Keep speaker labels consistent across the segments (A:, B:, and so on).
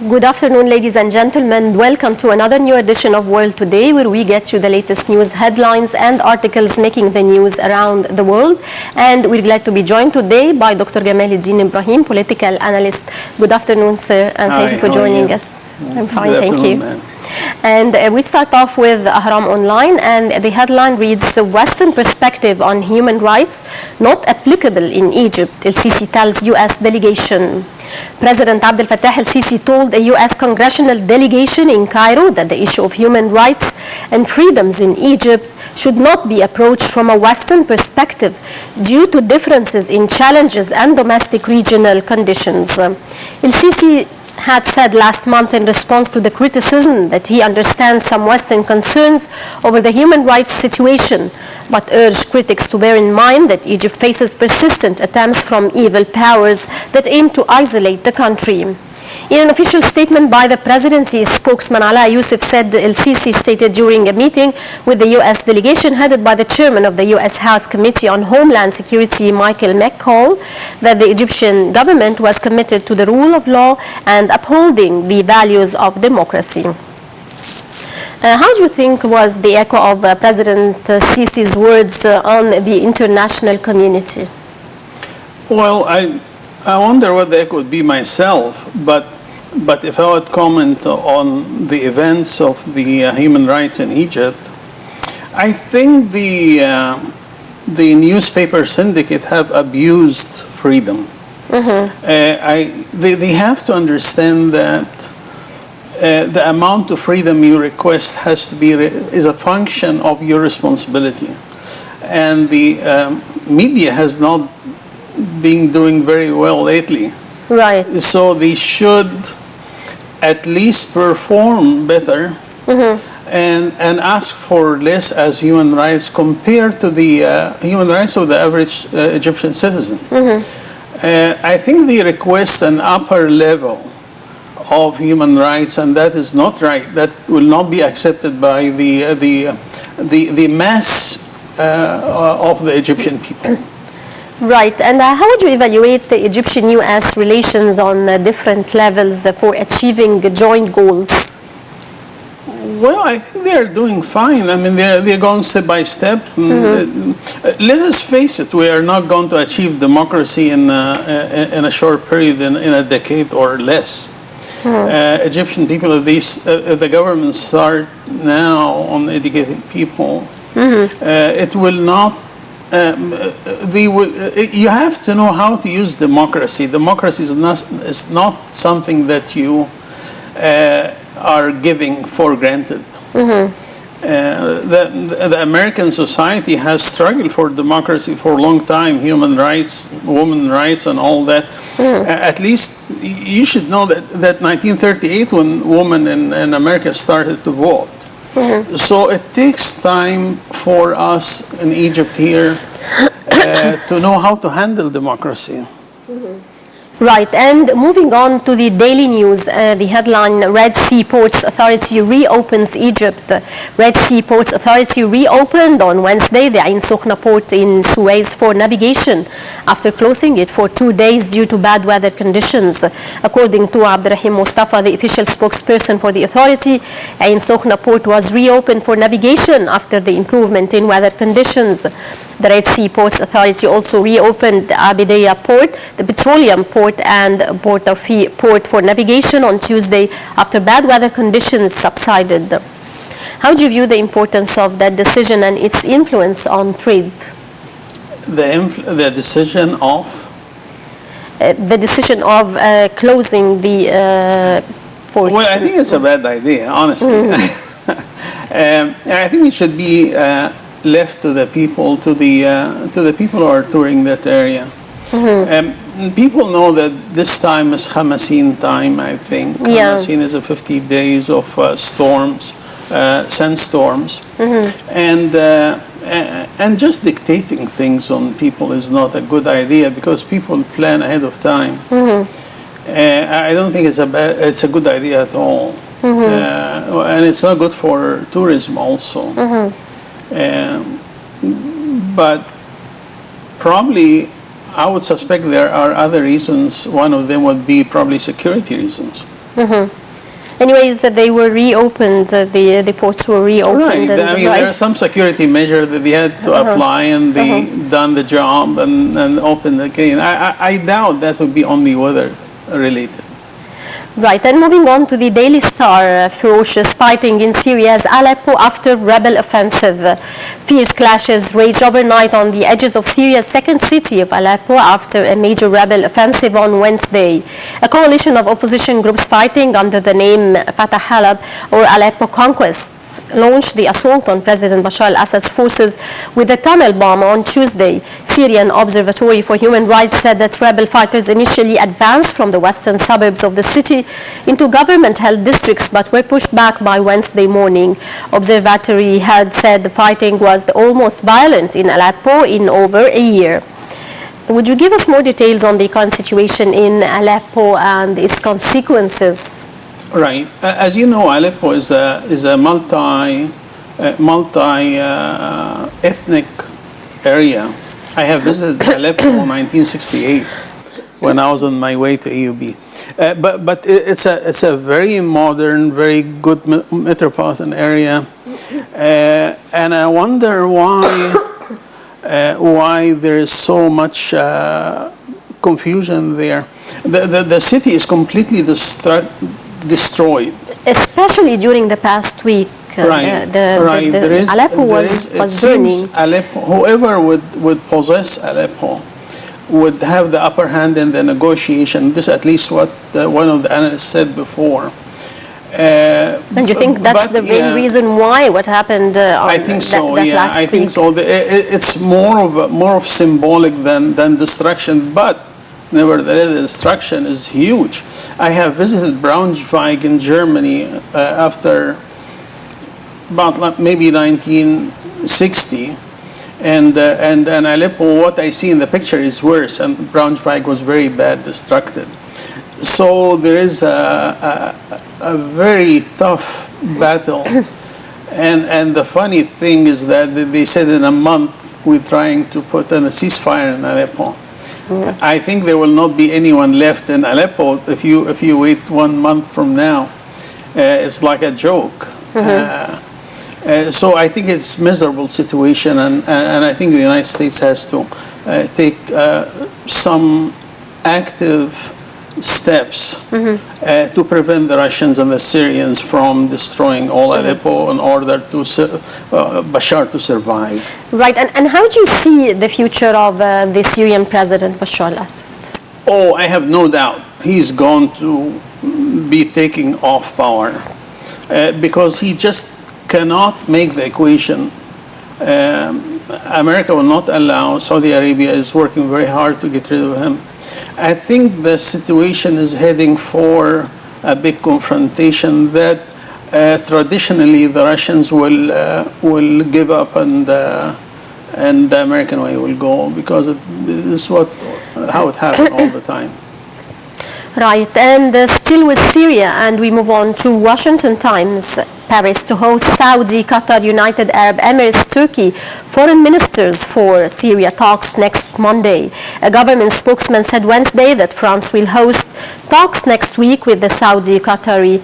A: Good afternoon, ladies and gentlemen. Welcome to another new edition of World Today, where we get you the latest news headlines and articles making the news around the world. And we're glad to be joined today by Dr. Gamal Ibrahim, political analyst. Good afternoon, sir, and thank you for joining us. I'm fine, thank you. Ma'am. And we start off with Ahram Online, and the headline reads, Western perspective on human rights not applicable in Egypt, El-Sisi tells U.S. delegation. President Abdel Fattah el-Sisi told a U.S. congressional delegation in Cairo that the issue of human rights and freedoms in Egypt should not be approached from a Western perspective due to differences in challenges and domestic regional conditions. El-Sisi had said last month in response to the criticism that he understands some Western concerns over the human rights situation, but urged critics to bear in mind that Egypt faces persistent attempts from evil powers that aim to isolate the country. In an official statement by the presidency's spokesman, Ala Youssef said El-Sisi stated during a meeting with the U.S. delegation headed by the chairman of the U.S. House Committee on Homeland Security, Michael McCall, that the Egyptian government was committed to the rule of law and upholding the values of democracy. How do you think was the echo of President Sisi's words on the international community?
B: Well, I wonder what the echo would be myself, but if I would comment on the events of the human rights in Egypt, I think the newspaper syndicate have abused freedom. They have to understand that the amount of freedom you request has to be is a function of your responsibility, and the media has not been doing very well lately.
A: Right.
B: So they should at least perform better and ask for less as human rights compared to the human rights of the average Egyptian citizen. I think they request an upper level of human rights, and that is not right. That will not be accepted by the mass of the Egyptian people.
A: Right, and how would you evaluate the Egyptian-U.S. relations on different levels for achieving joint goals?
B: Well, I think they're doing fine. I mean, they're going step by step. Let us face it, we are not going to achieve democracy in a short period, in a decade or less. Egyptian people, if the government start now on educating people, it will not. You have to know how to use democracy. Democracy is not something that you are giving for granted. The American society has struggled for democracy for a long time, human rights, women's rights, and all that. At least you should know that 1938, when women in America started to vote. So it takes time for us in Egypt here to know how to handle democracy.
A: Right, and moving on to the daily news, the headline, Red Sea Ports Authority reopens Egypt. Red Sea Ports Authority reopened on Wednesday the Ain Sokhna port in Suez for navigation after closing it for 2 days due to bad weather conditions. According to Abdurrahim Mustafa, the official spokesperson for the authority, Ain Sokhna port was reopened for navigation after the improvement in weather conditions. The Red Sea Ports Authority also reopened the Abidiyah port, the petroleum port, and Port of Port for navigation on Tuesday after bad weather conditions subsided. How do you view the importance of that decision and its influence on trade?
B: The decision of?
A: The decision of closing the ports.
B: Well, I think it's a bad idea, honestly. I think it should be left to the people, to the people who are touring that area. People know that this time is Khamaseen time, I think. Khamaseen is a 50 days of storms, sandstorms. And just dictating things on people is not a good idea because people plan ahead of time. I don't think it's a good idea at all. And it's not good for tourism also. But probably I would suspect there are other reasons. One of them would be probably security reasons.
A: Anyways, that they were reopened, the ports were reopened.
B: Right. I mean, there are some security measures that they had to apply, and they done the job and opened again. I doubt that would be only weather related.
A: Right, and moving on to the Daily Star, ferocious fighting in Syria's Aleppo after rebel offensive. Fierce clashes raged overnight on the edges of Syria's second city of Aleppo after a major rebel offensive on Wednesday. A coalition of opposition groups fighting under the name Fatah Halab or Aleppo Conquest launched the assault on President Bashar al-Assad's forces with a tunnel bomb on Tuesday. Syrian Observatory for Human Rights said that rebel fighters initially advanced from the western suburbs of the city into government-held districts but were pushed back by Wednesday morning. Observatory had said the fighting was the almost violent in Aleppo in over a year. Would you give us more details on the current situation in Aleppo and its consequences?
B: Right. As you know, Aleppo is a multi ethnic area. I have visited Aleppo in 1968 when I was on my way to AUB. But it's a very modern, very good metropolitan area, and I wonder why there is so much confusion there. The city is completely destroyed.
A: Especially during the past week. Aleppo was burning.
B: Aleppo, whoever would possess Aleppo would have the upper hand in the negotiation. This at least what one of the analysts said before.
A: And you think that's the main reason why what happened
B: I think so,
A: last week?
B: I think so. It's more of symbolic than destruction, but nevertheless, the destruction is huge. I have visited Braunschweig in Germany after about maybe 1960, and Aleppo. What I see in the picture is worse, and Braunschweig was very bad, destructed. So there is a very tough battle, and the funny thing is that they said in a month we're trying to put in a ceasefire in Aleppo. I think there will not be anyone left in Aleppo if you wait 1 month from now. It's like a joke. So I think it's a miserable situation, and I think the United States has to take some active steps to prevent the Russians and the Syrians from destroying all Aleppo in order to Bashar to survive.
A: Right, and how do you see the future of the Syrian President Bashar al-Assad?
B: Oh, I have no doubt he's going to be taking off power because he just cannot make the equation. America will not allow. Saudi Arabia is working very hard to get rid of him. I think the situation is heading for a big confrontation that traditionally the Russians will give up and the American way will go, because this is how it happens all the time.
A: Right, and still with Syria, and we move on to Washington Times. Paris to host Saudi, Qatar, United Arab Emirates, Turkey foreign ministers for Syria talks next Monday. A government spokesman said Wednesday that France will host talks next week with the Saudi, Qatari,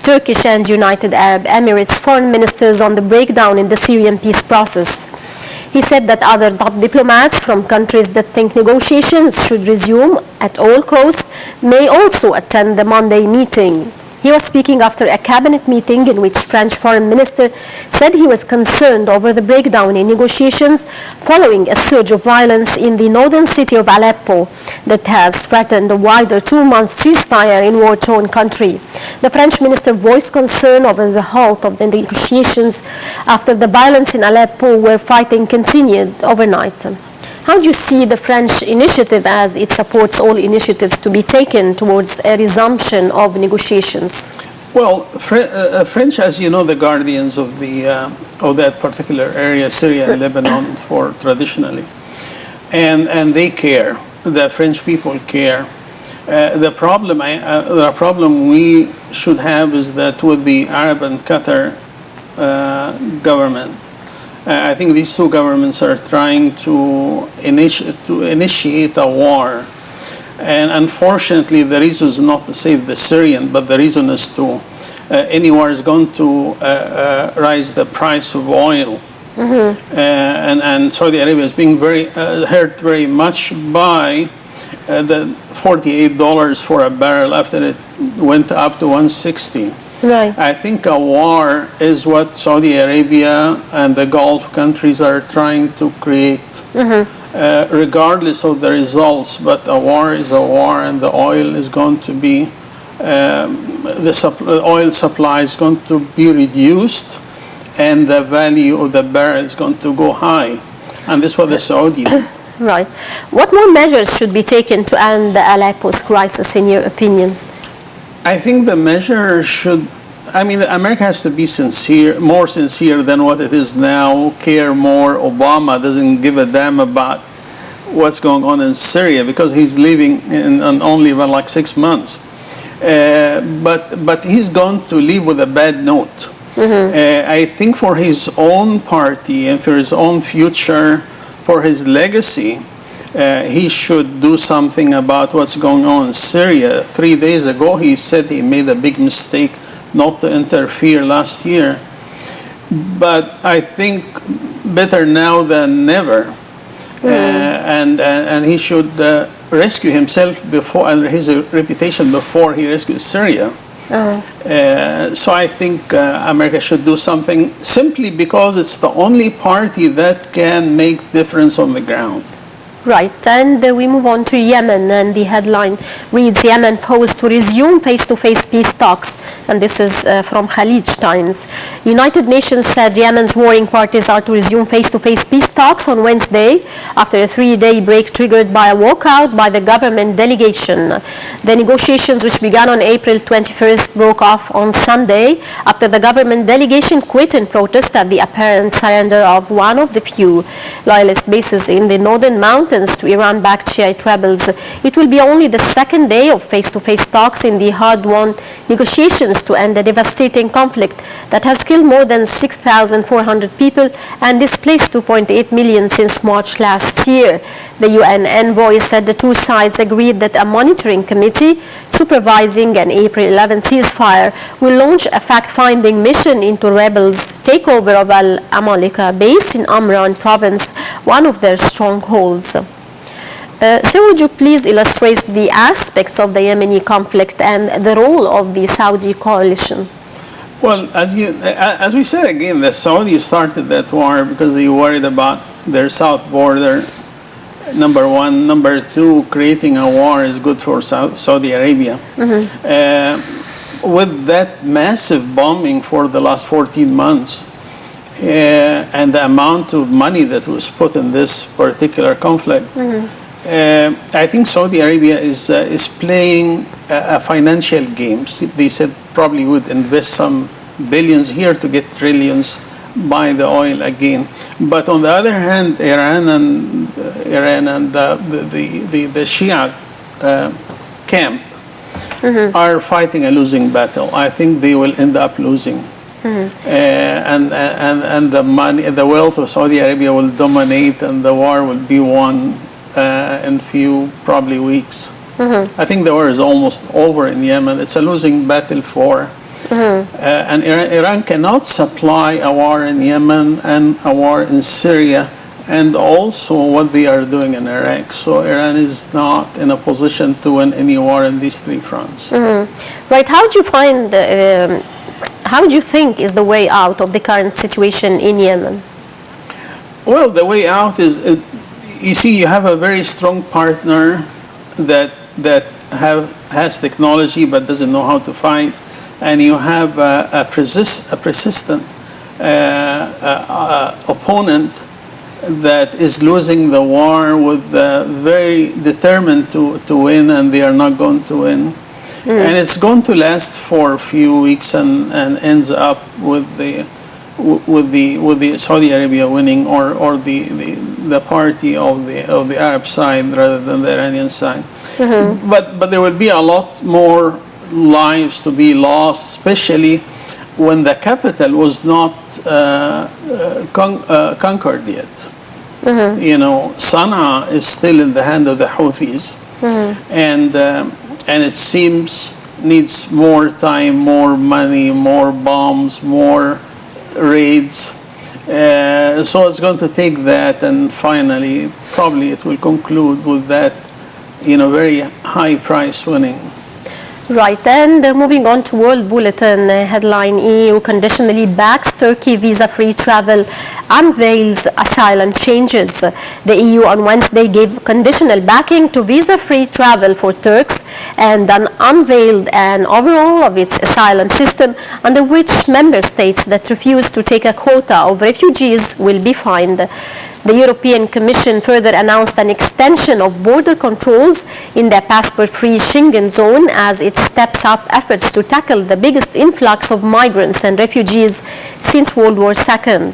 A: Turkish and United Arab Emirates foreign ministers on the breakdown in the Syrian peace process. He said that other top diplomats from countries that think negotiations should resume at all costs may also attend the Monday meeting. He was speaking after a cabinet meeting in which French foreign minister said he was concerned over the breakdown in negotiations following a surge of violence in the northern city of Aleppo that has threatened a wider 2-month ceasefire in war-torn country. The French minister voiced concern over the halt of the negotiations after the violence in Aleppo, where fighting continued overnight. How do you see the French initiative, as it supports all initiatives to be taken towards a resumption of negotiations?
B: Well, French, as you know, the guardians of that particular area, Syria and Lebanon, for traditionally, and they care. The French people care. The problem we should have is that with the Arab and Qatar government, I think these two governments are trying to initiate a war And unfortunately, the reason is not to save the Syrian, but the reason is to any war is going to raise the price of oil. And Saudi Arabia is being hurt very much by the $48 for a barrel after it went up to 160.
A: Right.
B: I think a war is what Saudi Arabia and the Gulf countries are trying to create, regardless of the results. But a war is a war, and the oil is going to be, the oil supply is going to be reduced, and the value of the barrel is going to go high. And this is what the Saudis did.
A: Right. What more measures should be taken to end the Aleppo's crisis, in your opinion?
B: I think the measure should, America has to be sincere, more sincere than what it is now, care more. Obama doesn't give a damn about what's going on in Syria because he's leaving in only about like 6 months. But he's going to leave with a bad note. I think for his own party and for his own future, for his legacy, he should do something about what's going on in Syria. 3 days ago, he said he made a big mistake not to interfere last year. But I think better now than never. And he should rescue himself before, and his reputation before he rescues Syria. So I think America should do something simply because it's the only party that can make difference on the ground.
A: Right, and we move on to Yemen, and the headline reads, Yemen posed to resume face-to-face peace talks, and this is from Khalij Times. United Nations said Yemen's warring parties are to resume face-to-face peace talks on Wednesday after a 3-day break triggered by a walkout by the government delegation. The negotiations, which began on April 21st, broke off on Sunday after the government delegation quit in protest at the apparent surrender of one of the few loyalist bases in the northern mountains to Iran-backed Shiite rebels. It will be only the second day of face-to-face talks in the hard-won negotiations to end a devastating conflict that has killed more than 6,400 people and displaced 2.8 million since March last year. The UN envoy said the two sides agreed that a monitoring committee supervising an April 11 ceasefire will launch a fact-finding mission into rebels' takeover of Al-Amalika base in Amran province, one of their strongholds. Sir, would you please illustrate the aspects of the Yemeni conflict and the role of the Saudi coalition?
B: Well, as we said again, the Saudis started that war because they worried about their south border, number one. Number two, creating a war is good for Saudi Arabia. With that massive bombing for the last 14 months and the amount of money that was put in this particular conflict, I think Saudi Arabia is playing a financial game. They said probably would invest some billions here to get trillions, buy the oil again. But on the other hand, Iran and the Shia camp are fighting a losing battle. I think they will end up losing. And the money, the wealth of Saudi Arabia will dominate, and the war will be won in few probably weeks. I think the war is almost over in Yemen. It's a losing battle for, and Iran cannot supply a war in Yemen and a war in Syria, and also what they are doing in Iraq. So Iran is not in a position to win any war in these three fronts.
A: Right. How do you find? How do you think is the way out of the current situation in Yemen?
B: Well, the way out is, you see, you have a very strong partner that has technology but doesn't know how to fight, and you have a persistent opponent that is losing the war, with very determined to win, and they are not going to win. And it's going to last for a few weeks and ends up with the Saudi Arabia winning, or the party of the Arab side rather than the Iranian side. But there will be a lot more lives to be lost, especially when the capital was not conquered yet. You know, Sana'a is still in the hand of the Houthis. and it seems needs more time, more money, more bombs, more raids. So it's going to take that, and finally, probably it will conclude with that, very high price winning.
A: Right, and moving on to World Bulletin headline, EU conditionally backs Turkey visa-free travel, unveils asylum changes. The EU on Wednesday gave conditional backing to visa-free travel for Turks and then unveiled an overhaul of its asylum system, under which member states that refuse to take a quota of refugees will be fined. The European Commission further announced an extension of border controls in the passport-free Schengen zone as it steps up efforts to tackle the biggest influx of migrants and refugees since World War II.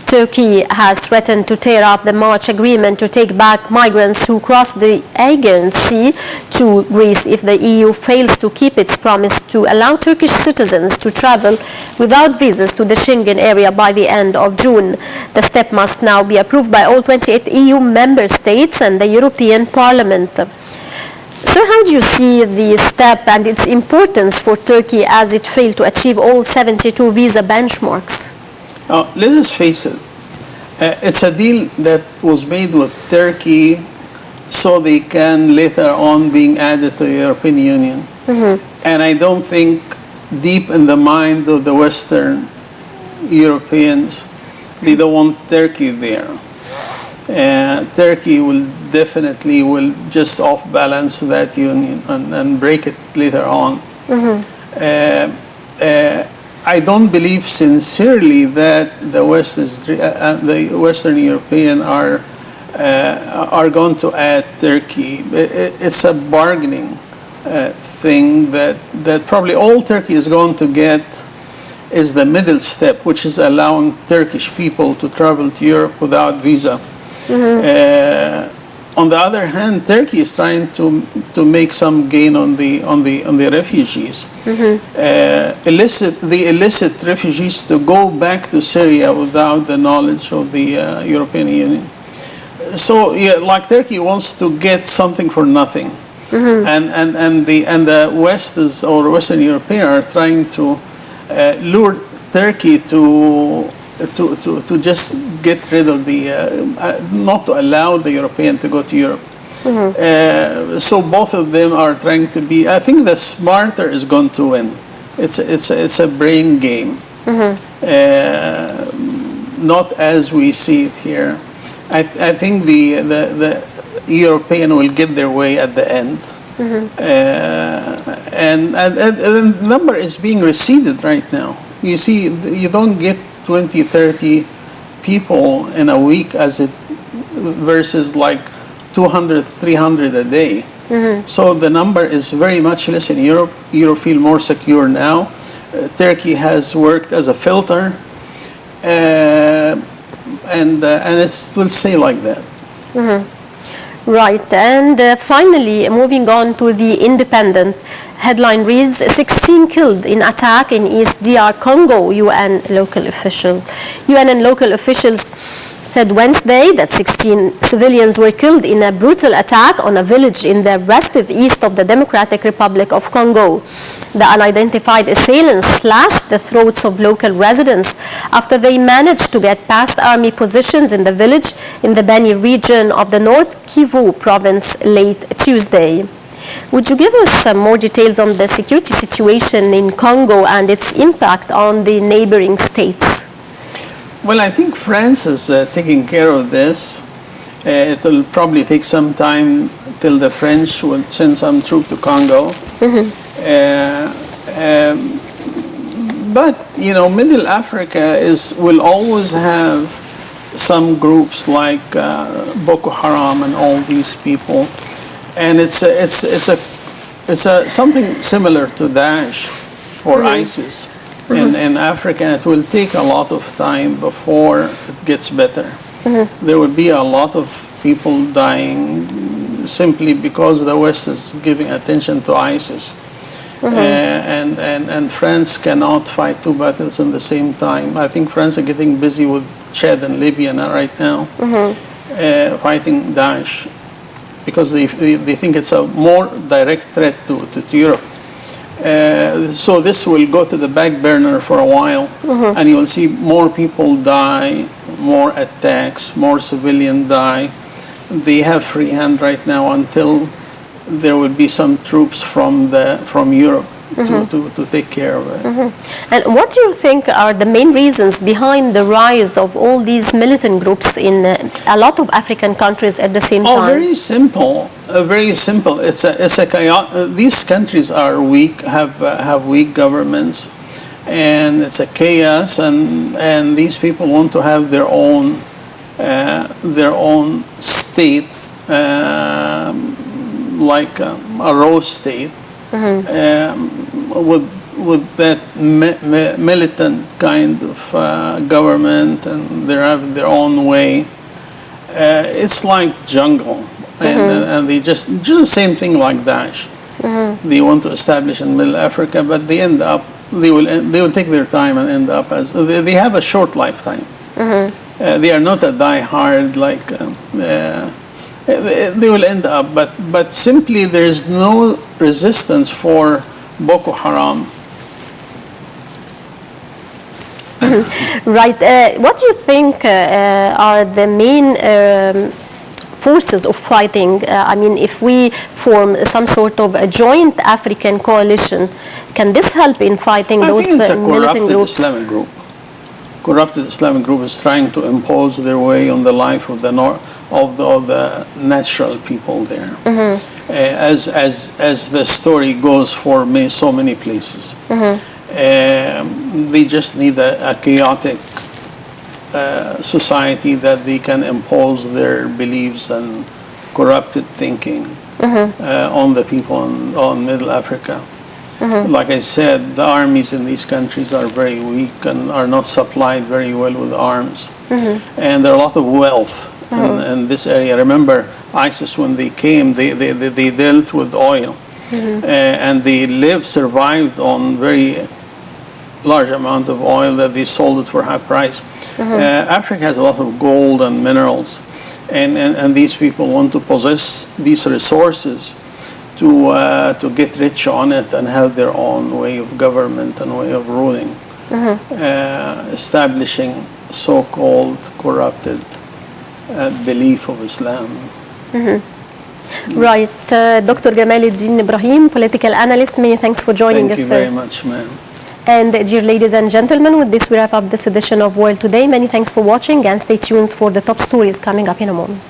A: Turkey has threatened to tear up the March agreement to take back migrants who cross the Aegean Sea to Greece if the EU fails to keep its promise to allow Turkish citizens to travel without visas to the Schengen area by the end of June. The step must now be approved by all 28 EU member states and the European Parliament. So how do you see the step and its importance for Turkey as it failed to achieve all 72 visa benchmarks?
B: Let us face it, it's a deal that was made with Turkey so they can later on being added to the European Union. Mm-hmm. And I don't think deep in the mind of the Western Europeans, they don't want Turkey there. Turkey will just off balance that union and break it later on. Mm-hmm. I don't believe sincerely that the Western European are going to add Turkey. It's a bargaining thing that probably all Turkey is going to get is the middle step, which is allowing Turkish people to travel to Europe without visa. Mm-hmm. On the other hand, Turkey is trying to make some gain on the refugees, mm-hmm. Illicit refugees to go back to Syria without the knowledge of the European Union. So, like Turkey wants to get something for nothing, mm-hmm. and the West or Western Europeans are trying to lure Turkey to just get rid of not to allow the European to go to Europe. Mm-hmm. So both of them are trying to be. I think the smarter is going to win. It's a brain game, mm-hmm. Not as we see it here. I think the European will get their way at the end, mm-hmm. And the number is being receded right now. You see, you don't get 20, 30 people in a week versus like 200, 300 a day. Mm-hmm. So the number is very much less in Europe. Europe feel more secure now. Turkey has worked as a filter, and it will stay like that.
A: Mm-hmm. Right, and finally, moving on to the Independent. Headline reads, 16 killed in attack in East DR Congo, UN and local officials said Wednesday that 16 civilians were killed in a brutal attack on a village in the restive east of the Democratic Republic of Congo. The unidentified assailants slashed the throats of local residents after they managed to get past army positions in the village in the Beni region of the North Kivu province late Tuesday. Would you give us some more details on the security situation in Congo and its impact on the neighboring states?
B: Well, I think France is taking care of this. It will probably take some time till the French will send some troops to Congo. Mm-hmm. But, Middle Africa will always have some groups like Boko Haram and all these people. And it's something similar to Daesh or mm-hmm. ISIS mm-hmm. in Africa. And it will take a lot of time before it gets better. Mm-hmm. There will be a lot of people dying simply because the West is giving attention to ISIS. Mm-hmm. And France cannot fight two battles at the same time. I think France is getting busy with Chad and Libya right now, mm-hmm. Fighting Daesh. because they think it's a more direct threat to Europe. So this will go to the back burner for a while, and you will see more people die, more attacks, more civilians die. They have free hand right now until there will be some troops from Europe to take care of it.
A: And what do you think are the main reasons behind the rise of all these militant groups in a lot of African countries at the same time?
B: Very simple. Very simple. It's a chaos. These countries are weak, have weak governments, and it's a chaos. And these people want to have their own state, like a rose state. With that militant kind of government, and they have their own way. It's like jungle, and they just do the same thing like Daesh. They want to establish in Middle Africa, but they end up they will take their time and end up as they have a short lifetime. They are not a die-hard like. They will end up, but simply there is no resistance for Boko Haram.
A: Right. What do you think are the main forces of fighting? I mean, if we form some sort of a joint African coalition, can this help in fighting those militant groups?
B: Islamic group. Corrupted Islamic group is trying to impose their way on the life of the of the natural people there, as the story goes for so many places. They just need a chaotic society that they can impose their beliefs and corrupted thinking on the people on Middle Africa. Like I said, the armies in these countries are very weak and are not supplied very well with arms, and there are a lot of wealth in this area. Remember, ISIS, when they came, they dealt with oil, and they survived on very large amount of oil that they sold it for high price. Africa has a lot of gold and minerals, and these people want to possess these resources to get rich on it and have their own way of government and way of ruling, establishing so-called corrupted belief of Islam.
A: Right. Dr. Gamal Ibrahim, political analyst, many thanks for joining us, sir.
B: Thank you very much, ma'am.
A: And dear ladies and gentlemen, with this we wrap up this edition of World Today. Many thanks for watching, and stay tuned for the top stories coming up in a moment.